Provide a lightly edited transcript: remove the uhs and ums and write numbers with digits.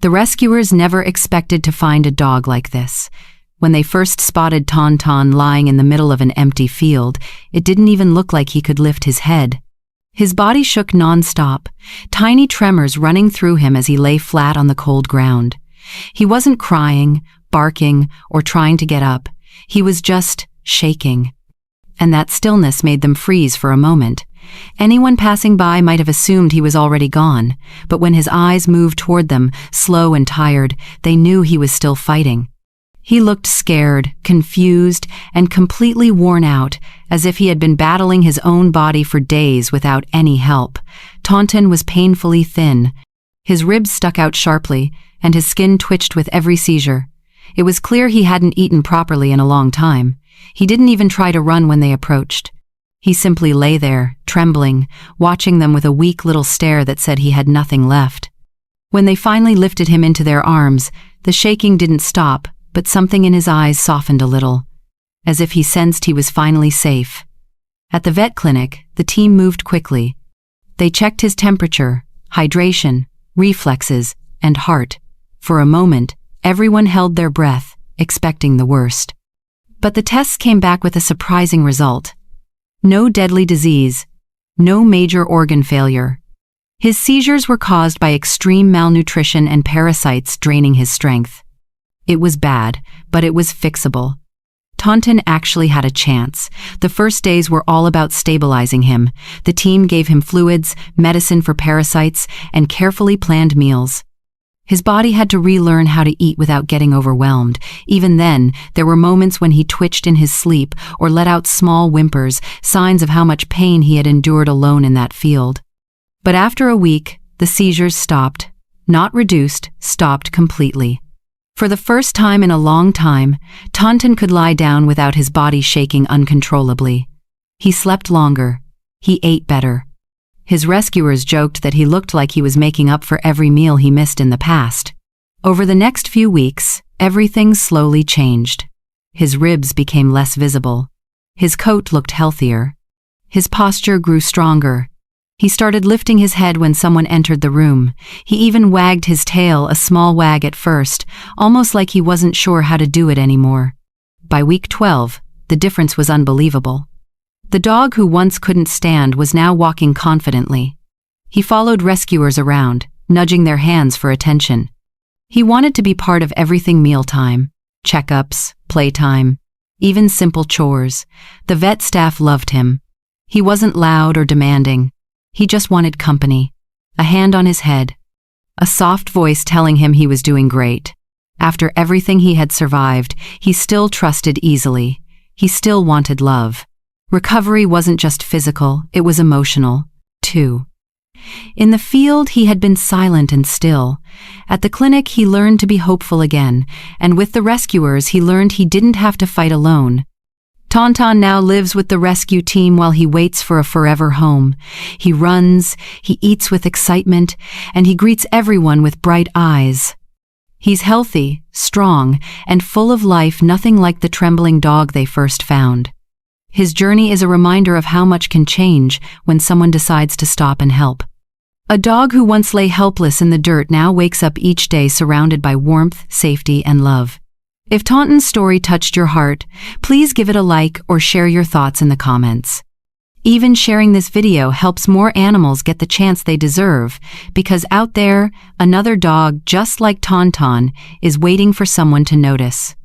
The rescuers never expected to find a dog like this. When they first spotted Tonton lying in the middle of an empty field, it didn't even look like he could lift his head. His body shook nonstop, tiny tremors running through him as he lay flat on the cold ground. He wasn't crying, barking, or trying to get up. He was just shaking. And that stillness made them freeze for a moment. Anyone passing by might have assumed he was already gone, but when his eyes moved toward them, slow and tired, they knew he was still fighting. He looked scared, confused, and completely worn out, as if he had been battling his own body for days without any help. Tonton was painfully thin. His ribs stuck out sharply, and his skin twitched with every seizure. It was clear he hadn't eaten properly in a long time. He didn't even try to run when they approached. He simply lay there, trembling, watching them with a weak little stare that said he had nothing left. When they finally lifted him into their arms, the shaking didn't stop, but something in his eyes softened a little, as if he sensed he was finally safe. At the vet clinic, the team moved quickly. They checked his temperature, hydration, reflexes, and heart. For a moment, everyone held their breath, expecting the worst. But the tests came back with a surprising result. No deadly disease, no major organ failure. His seizures were caused by extreme malnutrition and parasites draining his strength. It was bad, but it was fixable. Tonton actually had a chance. The first days were all about stabilizing him. The team gave him fluids, medicine for parasites, and carefully planned meals. His body had to relearn how to eat without getting overwhelmed. Even then, there were moments when he twitched in his sleep or let out small whimpers, signs of how much pain he had endured alone in that field. But after a week, the seizures stopped. Not reduced, stopped completely. For the first time in a long time, Tonton could lie down without his body shaking uncontrollably. He slept longer. He ate better. His rescuers joked that he looked like he was making up for every meal he missed in the past. Over the next few weeks, everything slowly changed. His ribs became less visible. His coat looked healthier. His posture grew stronger. He started lifting his head when someone entered the room. He even wagged his tail, a small wag at first, almost like he wasn't sure how to do it anymore. By week 12, the difference was unbelievable. The dog who once couldn't stand was now walking confidently. He followed rescuers around, nudging their hands for attention. He wanted to be part of everything: mealtime, checkups, playtime, even simple chores. The vet staff loved him. He wasn't loud or demanding. He just wanted company, a hand on his head, a soft voice telling him he was doing great. After everything he had survived, he still trusted easily. He still wanted love. Recovery wasn't just physical, it was emotional, too. In the field, he had been silent and still. At the clinic, he learned to be hopeful again, and with the rescuers, he learned he didn't have to fight alone. Tonton now lives with the rescue team while he waits for a forever home. He runs, he eats with excitement, and he greets everyone with bright eyes. He's healthy, strong, and full of life, nothing like the trembling dog they first found. His journey is a reminder of how much can change when someone decides to stop and help. A dog who once lay helpless in the dirt now wakes up each day surrounded by warmth, safety, and love. If Tonton's story touched your heart, please give it a like or share your thoughts in the comments. Even sharing this video helps more animals get the chance they deserve, because out there, another dog just like Tonton is waiting for someone to notice.